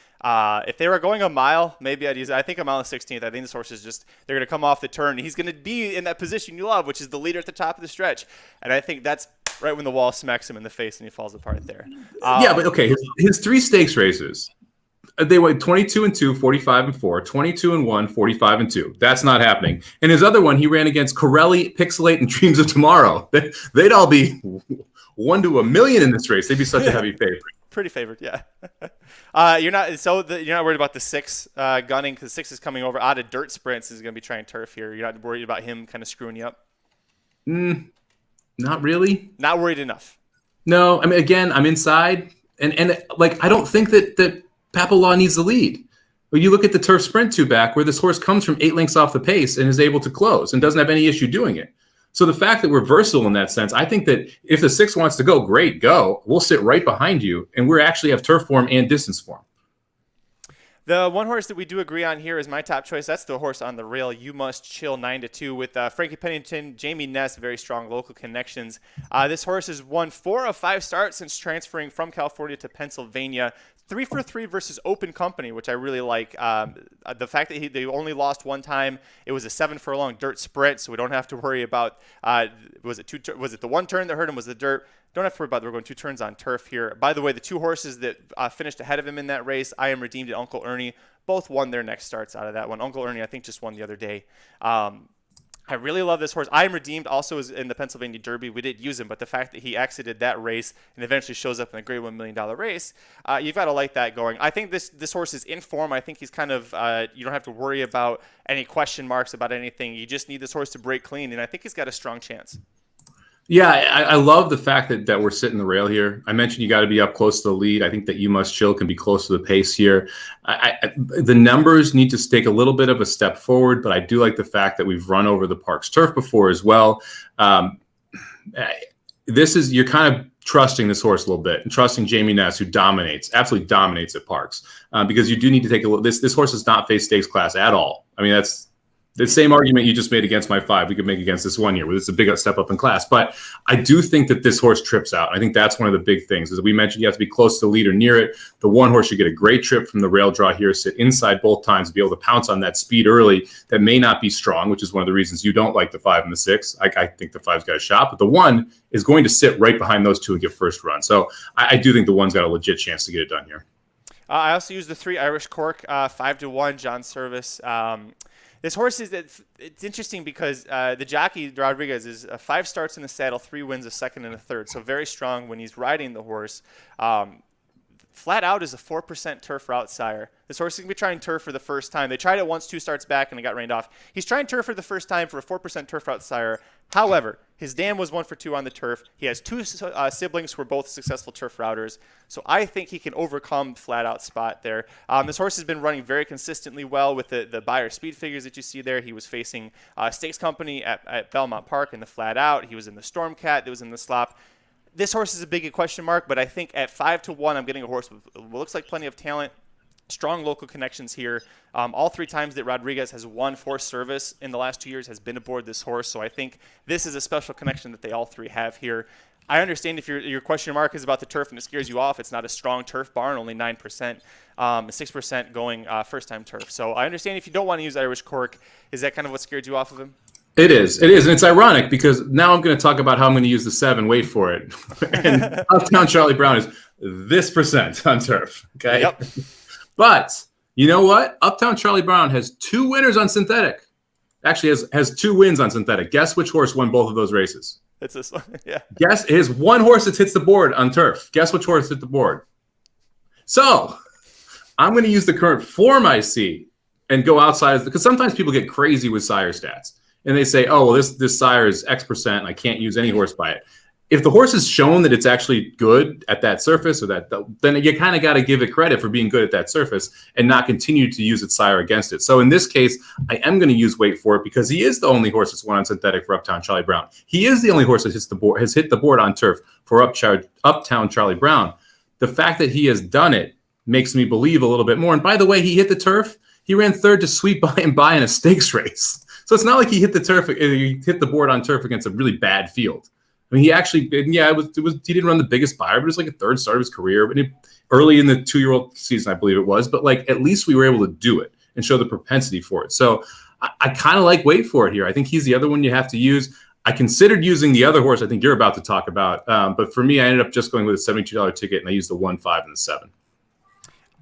if they were going a mile, maybe I'd use it. I think a mile is 16th. I think this horse is they're going to come off the turn. He's going to be in that position you love, which is the leader at the top of the stretch. And I think that's right when the wall smacks him in the face and he falls apart there. But okay, his 3 stakes races, they went 22-2, 45-4, 22-1, 45-2. That's not happening. And his other one, he ran against Corelli, Pixelate, and Dreams of Tomorrow. They'd all be 1 to 1,000,000 in this race. They'd be such a heavy favorite. Pretty favored, yeah. You're not worried about the 6 gunning because 6 is coming over out of dirt sprints. Is going to be trying turf here. You're not worried about him kind of screwing you up. Not really. Not worried enough. No, I mean, again, I'm inside, and like I don't think that Papalaw needs the lead. When you look at the turf sprint 2 back, where this horse comes from 8 lengths off the pace and is able to close and doesn't have any issue doing it. So the fact that we're versatile in that sense, I think that if the 6 wants to go, great, go. We'll sit right behind you, and we actually have turf form and distance form. The one horse that we do agree on here is my top choice. That's the horse on the rail. You Must Chill 9-2 with Frankie Pennington, Jamie Ness, very strong local connections. This horse has won 4 of 5 starts since transferring from California to Pennsylvania. 3 for 3 versus Open Company, which I really like. The fact that they only lost 1 time, it was a 7 furlong dirt sprint, so we don't have to worry about was it the 1 turn that hurt him? Was the dirt? Don't have to worry about we're going 2 turns on turf here. By the way, the 2 horses that finished ahead of him in that race, I Am Redeemed and Uncle Ernie, both won their next starts out of that one. Uncle Ernie, I think, just won the other day. I really love this horse. I Am Redeemed also is in the Pennsylvania Derby. We did use him, but the fact that he exited that race and eventually shows up in a Grade $1 million race, you've got to like that going. I think this horse is in form. I think he's kind of you don't have to worry about any question marks about anything. You just need this horse to break clean, and I think he's got a strong chance. Yeah, I love the fact that we're sitting the rail here. I mentioned you got to be up close to the lead. I think that You Must Chill can be close to the pace here. The numbers need to take a little bit of a step forward, but I do like the fact that we've run over the Parx turf before as well. You're kind of trusting this horse a little bit and trusting Jamie Ness, who absolutely dominates at Parx, because you do need to take a look. This horse has not faced stakes class at all. I mean, that's the same argument you just made against my 5, we could make against this one here, where it's a big step up in class. But I do think that this horse trips out. I think that's one of the big things. As we mentioned, you have to be close to the lead or near it. The 1 horse should get a great trip from the rail draw here, sit inside both times, be able to pounce on that speed early that may not be strong, which is one of the reasons you don't like the 5 and the 6. I think the 5's got a shot, but the 1 is going to sit right behind those 2 and get first run. So I do think the 1's got a legit chance to get it done here. I also use the 3 Irish Cork, 5-1, John Service. This horse it's interesting because the jockey, Rodriguez, is 5 starts in the saddle, 3 wins, a 2nd and a 3rd. So very strong when he's riding the horse. Flat Out is a 4% turf route sire. This horse is going to be trying turf for the first time. They tried it once 2 starts back and it got rained off. He's trying turf for the first time for a 4% turf route sire. However, his dam was 1 for 2 on the turf. He has 2 siblings who are both successful turf routers. So I think he can overcome the Flat Out spot there. This horse has been running very consistently well with the Beyer speed figures that you see there. He was facing Stakes Company at Belmont Park in the Flat Out. He was in the Stormcat that was in the slop. This horse is a big question mark, but I think at 5-1, I'm getting a horse with what looks like plenty of talent. Strong local connections here. All 3 times that Rodriguez has won for service in the last 2 years has been aboard this horse. So I think this is a special connection that they all 3 have here. I understand if your question mark is about the turf and it scares you off. It's not a strong turf barn, only 9%, 6% going first-time turf. So I understand if you don't want to use Irish Cork. Is that kind of what scared you off of him? It is. And it's ironic because now I'm going to talk about how I'm going to use the 7. Wait for it. And Uptown Charlie Brown is this % on turf. Okay. Yep. But you know what? Uptown Charlie Brown has 2 winners on synthetic. Actually, has 2 wins on synthetic. Guess which horse won both of those races? It's this one. Yeah. Guess his one horse that hits the board on turf. Guess which horse hit the board? So I'm going to use the current form I see and go outside because sometimes people get crazy with sire stats and they say, oh, well, this sire is X% and I can't use any horse by it. If the horse has shown that it's actually good at that surface or then you kind of got to give it credit for being good at that surface and not continue to use its sire against it. So in this case, I am going to use Wait For It because he is the only horse that's won on synthetic for Uptown Charlie Brown. He is the only horse that has hit the board on turf for Uptown Charlie Brown. The fact that he has done it makes me believe a little bit more. And by the way, he hit the turf. He ran 3rd to Sweet By and By in a stakes race. So it's not like he hit the board on turf against a really bad field. I mean, he actually, yeah, it was. He didn't run the biggest buyer, but it was like a 3rd start of his career. But early in the 2-year-old season, I believe it was. But like, at least we were able to do it and show the propensity for it. So I kind of like Wait For It here. I think he's the other one you have to use. I considered using the other horse I think you're about to talk about. But for me, I ended up just going with a $72 ticket, and I used the 1, 5, and the 7.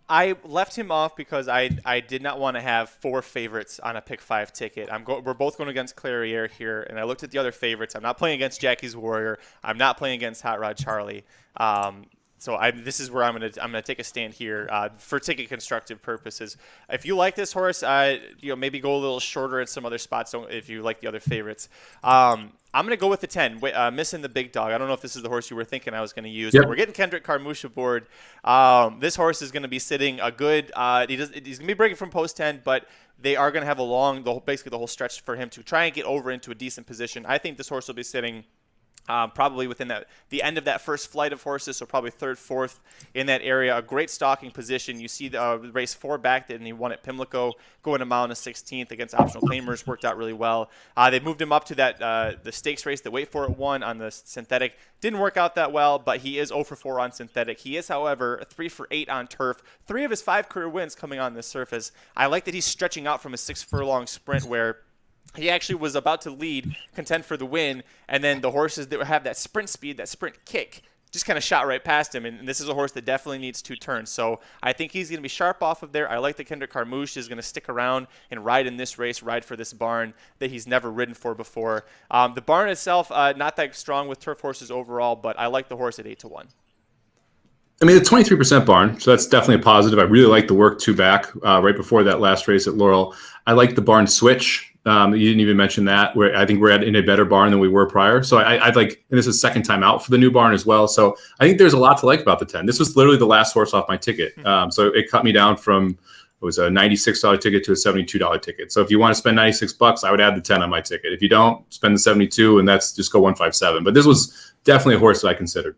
I left him off because I did not want to have 4 favorites on a pick 5 ticket. We're both going against Clariere here, and I looked at the other favorites. I'm not playing against Jackie's Warrior. I'm not playing against Hot Rod Charlie. So this is where I'm gonna take a stand here for ticket constructive purposes. If you like this horse, maybe go a little shorter in some other spots. If you like the other favorites. I'm going to go with the 10, missing the big dog. I don't know if this is the horse you were thinking I was going to use. Yep. But we're getting Kendrick Carmouche aboard. This horse is going to be sitting a good he's going to be breaking from post 10, but they are going to have basically the whole stretch for him to try and get over into a decent position. I think this horse will be sitting probably within the end of that first flight of horses, so probably 3rd, 4th in that area. A great stalking position. You see the race 4 back, and he won at Pimlico, going a mile and a 16th against optional claimers. Worked out really well. They moved him up to that the stakes race that Wait For It won on the synthetic. Didn't work out that well, but he is 0 for 4 on synthetic. He is, however, 3 for 8 on turf. 3 of his 5 career wins coming on this surface. I like that he's stretching out from a 6-furlong sprint where he actually was about to contend for the win, and then the horses that have that sprint speed, that sprint kick, just kind of shot right past him. And this is a horse that definitely needs 2 turns. So I think he's going to be sharp off of there. I like that Kendrick Carmouche is going to stick around and ride in this race, ride for this barn that he's never ridden for before. The barn itself, not that strong with turf horses overall, but I like the horse at 8-1. I mean, the 23% barn, so that's definitely a positive. I really like the work 2 back right before that last race at Laurel. I like the barn switch. You didn't even mention that. Where I think we're in a better barn than we were prior. So I'd like, and this is 2nd time out for the new barn as well. So I think there's a lot to like about the 10. This was literally the last horse off my ticket. So it cut me down from, it was a $96 ticket to a $72 ticket. So if you want to spend $96, I would add the 10 on my ticket. If you don't, spend the 72, and that's just go 157. But this was definitely a horse that I considered.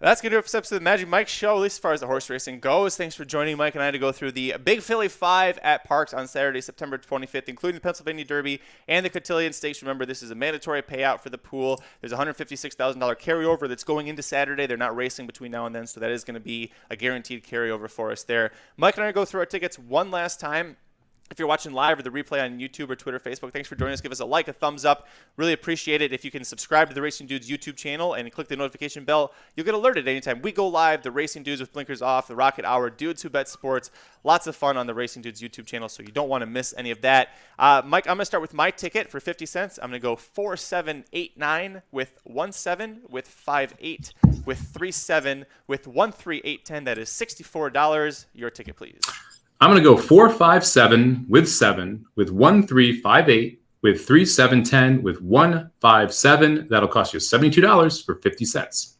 That's going to do it for this episode of the Magic Mike Show, at least as far as the horse racing goes. Thanks for joining Mike and I to go through the Big Philly 5 at Parx on Saturday, September 25th, including the Pennsylvania Derby and the Cotillion Stakes. Remember, this is a mandatory payout for the pool. There's a $156,000 carryover that's going into Saturday. They're not racing between now and then, so that is going to be a guaranteed carryover for us there. Mike and I go through our tickets one last time. If you're watching live or the replay on YouTube or Twitter, Facebook, thanks for joining us. Give us a like, a thumbs up. Really appreciate it. If you can subscribe to the Racing Dudes YouTube channel and click the notification bell, you'll get alerted anytime we go live. The Racing Dudes with Blinkers Off, the Rocket Hour, Dudes Who Bet Sports. Lots of fun on the Racing Dudes YouTube channel, so you don't want to miss any of that. Mike, I'm going to start with my ticket for 50 cents. I'm going to go 4-7-8-9 with 1-7 with 5-8 with 3-7 with 1-3-8-10. That is $64. Your ticket, please. I'm going to go 4-5-7 with 7 with 1-3-5-8 with 3-7-10 with 1-5-7. That'll cost you $72 for 50 cents.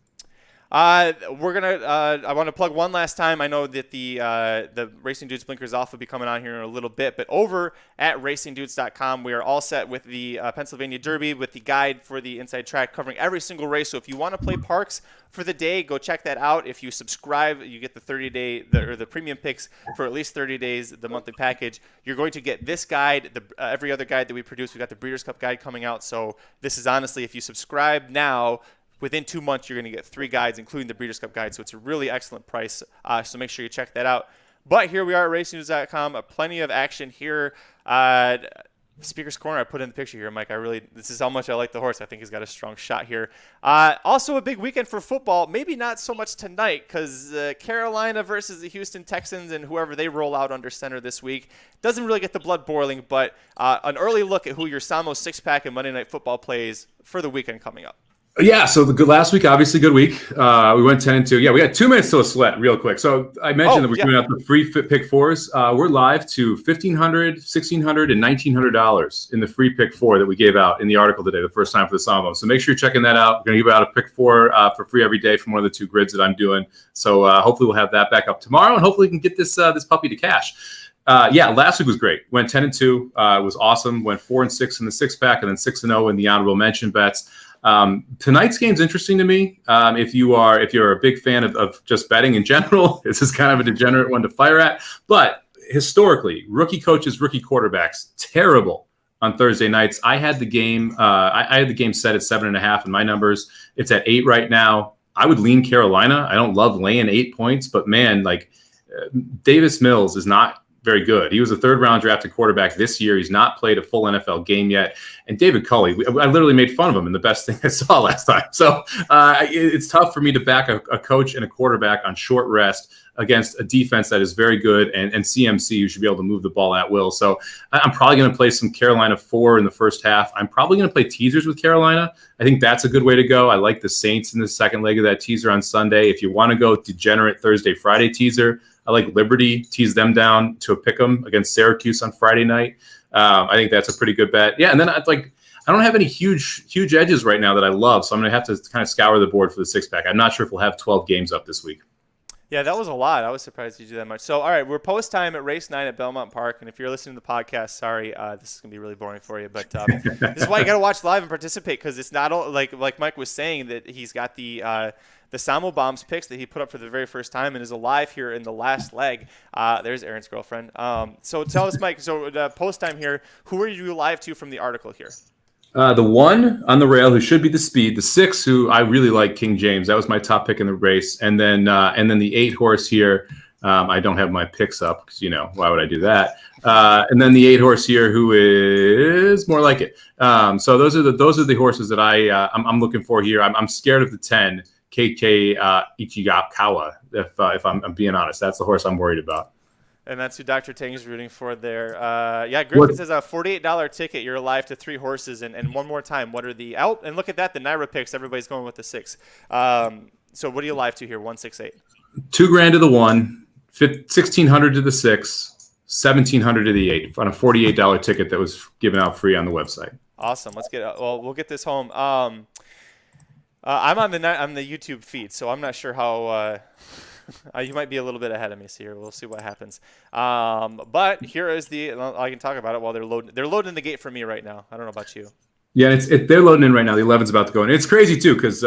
We're gonna. I want to plug one last time. I know that the Racing Dudes Blinkers off will be coming on here in a little bit, but over at racingdudes.com, we are all set with the Pennsylvania Derby with the guide for the inside track covering every single race. So if you want to play Parx for the day, go check that out. If you subscribe, you get the 30-day the premium picks for at least 30 days, the monthly package. You're going to get this guide, every other guide that we produce. We got the Breeders' Cup guide coming out. So this is honestly, if you subscribe now, within 2 months, you're going to get 3 guides, including the Breeders' Cup guide. So it's a really excellent price. So make sure you check that out. But here we are at racingnews.com. Plenty of action here. Speaker's Corner, I put in the picture here, Mike. This is how much I like the horse. I think he's got a strong shot here. Also a big weekend for football. Maybe not so much tonight because Carolina versus the Houston Texans and whoever they roll out under center this week doesn't really get the blood boiling, but an early look at who your Samo 6-pack and Monday Night Football plays for the weekend coming up. Yeah, so last week, obviously, good week. We went 10-2. Yeah, we got 2 minutes till a sweat, real quick. So I mentioned that we're giving out the free pick fours. We're live to $1,500, $1,600, and $1,900 in the free pick four that we gave out in the article today, the first time for the Samo. So make sure you're checking that out. We're going to give out a pick four for free every day from one of the 2 grids that I'm doing. So hopefully we'll have that back up tomorrow, and hopefully we can get this puppy to cash. Last week was great. Went 10-2. It was awesome. Went 4-6 in the 6-pack, and then 6-0 in the honorable mention bets. Tonight's game's interesting to me. If you're a big fan of just betting in general, this is kind of a degenerate one to fire at. But historically, rookie coaches, rookie quarterbacks, terrible on Thursday nights. I had the game. I had the game set at 7.5 in my numbers. It's at 8 right now. I would lean Carolina. I don't love laying 8 points, but man, Davis Mills is not very good. He was a 3rd-round drafted quarterback this year. He's not played a full NFL game yet. And David Culley, I literally made fun of him in the best thing I saw last time. So it's tough for me to back a coach and a quarterback on short rest against a defense that is very good and CMC, who should be able to move the ball at will. So I'm probably going to play some Carolina 4 in the first half. I'm probably going to play teasers with Carolina. I think that's a good way to go. I like the Saints in the second leg of that teaser on Sunday. If you want to go degenerate Thursday, Friday teaser, I like Liberty, tease them down to a pick'em against Syracuse on Friday night. I think that's a pretty good bet. Yeah, and then I don't have any huge edges right now that I love, so I'm going to have to kind of scour the board for the 6-pack. I'm not sure if we'll have 12 games up this week. Yeah, that was a lot. I was surprised you do that much. So, all right, we're post time at race 9 at Belmont Park, and if you're listening to the podcast, sorry, this is going to be really boring for you, but this is why you got to watch live and participate, because it's not all, like Mike was saying, that he's got the Samo Bombs picks that he put up for the very first time and is alive here in the last leg. There's Aaron's girlfriend. So tell us, Mike, so post time here, who are you live to from the article here? The 1 on the rail, who should be the speed. The 6, who I really like, King James. That was my top pick in the race. And then the 8 horse here. I don't have my picks up because, why would I do that? And then the 8 horse here, who is more like it. So those are the horses that I'm looking for here. I'm scared of the 10, KK Ichigakawa. If I'm being honest, that's the horse I'm worried about. And that's who Dr. Tang is rooting for there. Griffin says a $48 ticket. You're alive to 3 horses. And one more time, what are the out? And look at that, the Naira picks. Everybody's going with the 6. So what are you live to here? 168. $2,000 to the 1, $1,600 to the 6, $1,700 to the 8 on a $48 ticket that was given out free on the website. Awesome. Let's get it. Well, we'll get this home. I'm on the YouTube feed, so I'm not sure how. You might be a little bit ahead of me, so here we'll see what happens. But here is I can talk about it while they're loading. They're loading the gate for me right now. I don't know about you. Yeah, they're loading in right now. The 11's about to go in. It's crazy too, because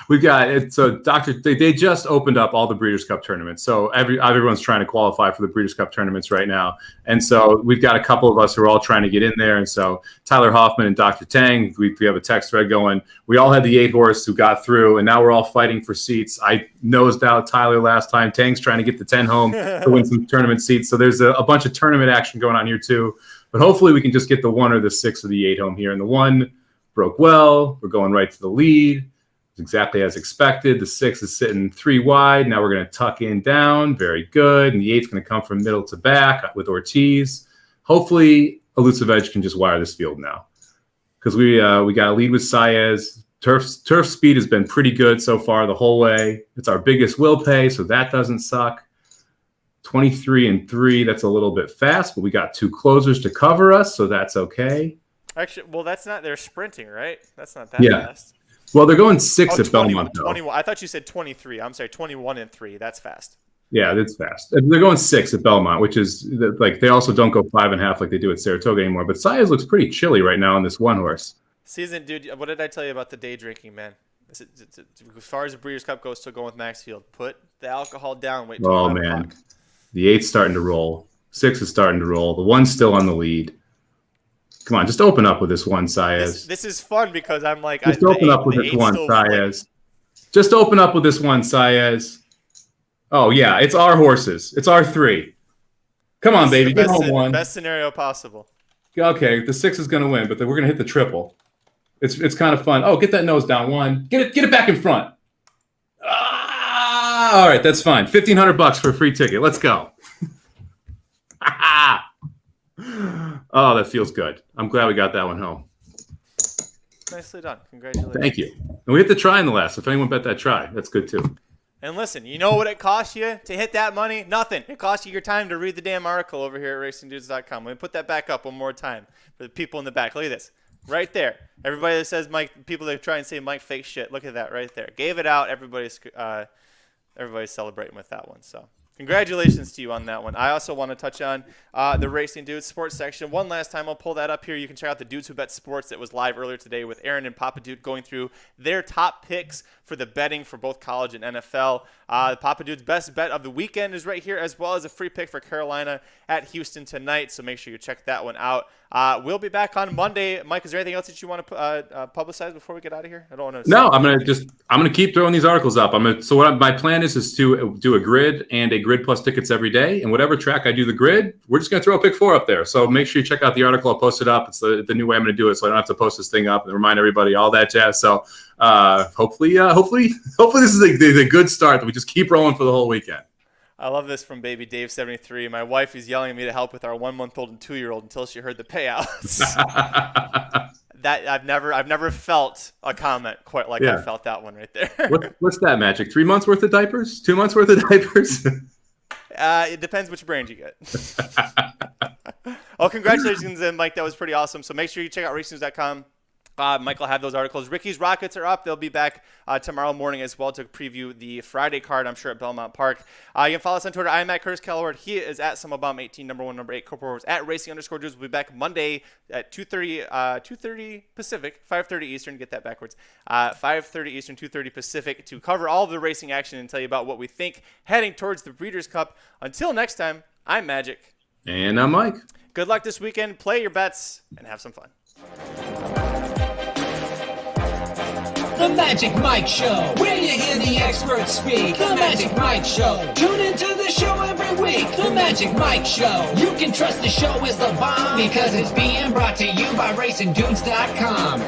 we've got it. So they just opened up all the Breeders' Cup tournaments. So everyone's trying to qualify for the Breeders' Cup tournaments right now. And so we've got a couple of us who are all trying to get in there. And so Tyler Hoffman and Dr. Tang, we have a text thread going. We all had the 8 horse who got through, and now we're all fighting for seats. I nosed out Tyler last time. Tang's trying to get the 10 home to win some tournament seats. So there's a bunch of tournament action going on here too. But hopefully we can just get the 1 or the 6 or the 8 home here. And the 1 broke well. We're going right to the lead. It's exactly as expected. The 6 is sitting 3 wide. Now we're going to tuck in down. Very good. And the 8's going to come from middle to back with Ortiz. Hopefully, Elusive Edge can just wire this field now, because we got a lead with Saez. Turf speed has been pretty good so far the whole way. It's our biggest will pay, so that doesn't suck. 23-3. That's a little bit fast, but we got 2 closers to cover us, so that's okay. Actually, well, that's not. They're sprinting, right? That's not that fast. Well, they're going 6 at 20, Belmont, though. 21. I thought you said 23. I'm sorry, 21 and 3. That's fast. Yeah, that's fast. They're going 6 at Belmont, which is like they also don't go 5.5 like they do at Saratoga anymore. But Saez looks pretty chilly right now on this one horse. Season, dude, what did I tell you about the day drinking, man? As far as the Breeders' Cup goes, still going with Maxfield. Put the alcohol down. Wait till 5 man. o'clock. The 8's starting to roll. 6 is starting to roll. The 1's still on the lead. Come on, just open up with this one, Saez. This is fun because I'm like, just open up with this one, Saez. Just open up with this one, Saez. Oh, yeah, it's our horses. It's our 3. Come on, baby, get home one. Best scenario possible. Okay, the 6 is going to win, but then we're going to hit the triple. It's kind of fun. Oh, get that nose down 1. Get it back in front. Ah, all right, that's fine. $1,500 for a free ticket. Let's go. Oh, that feels good. I'm glad we got that one home. Nicely done. Congratulations. Thank you. And we hit the try in the last. If anyone bet that try, that's good too. And listen, you know what it costs you to hit that money? Nothing. It costs you your time to read the damn article over here at racingdudes.com. Let me put that back up one more time for the people in the back. Look at this. Right there. Everybody that says Mike, people that try and say Mike fake shit, look at that right there. Gave it out. Everybody's celebrating with that one. So congratulations to you on that one. I also want to touch on the Racing Dudes sports section. One last time, I'll pull that up here. You can check out the Dudes Who Bet Sports that was live earlier today with Aaron and Papa Dude going through their top picks for the betting for both college and NFL. The Papa Dude's best bet of the weekend is right here, as well as a free pick for Carolina at Houston tonight. So make sure you check that one out. We'll be back on Monday. Mike, is there anything else that you want to publicize before we get out of here? I don't want to. No, I'm gonna keep throwing these articles up. My plan is to do a grid and a grid plus tickets every day, and whatever track I do the grid, we're just gonna throw a pick 4 up there. So make sure you check out the article. I'll post it up. It's the new way I'm gonna do it, so I don't have to post this thing up and remind everybody all that jazz. So hopefully this is a good start that we just keep rolling for the whole weekend. I love this from Baby Dave 73. My wife is yelling at me to help with our 1-month-old and 2-year-old until she heard the payouts. That I've never felt a comment quite like I felt that one right there. What's that magic? 3 months worth of diapers? 2 months worth of diapers? It depends which brand you get. Oh, congratulations, Mike. That was pretty awesome. So make sure you check out racingnews.com. Michael had those articles. Ricky's Rockets are up. They'll be back tomorrow morning as well to preview the Friday card, I'm sure, at Belmont Park. You can follow us on Twitter. I'm at Curtis Calloward. He is at SummerBomb18, number 1, number 8. Corporals at Racing_Dudes. We'll be back Monday at 2:30 Pacific, 5:30 Eastern. Get that backwards. 5:30 Eastern, 2:30 Pacific to cover all of the racing action and tell you about what we think heading towards the Breeders' Cup. Until next time, I'm Magic. And I'm Mike. Good luck this weekend. Play your bets and have some fun. The Magic Mike Show, where you hear the experts speak. The Magic Mike Show. Tune into the show every week. The Magic Mike Show. You can trust the show is the bomb because it's being brought to you by racingdudes.com.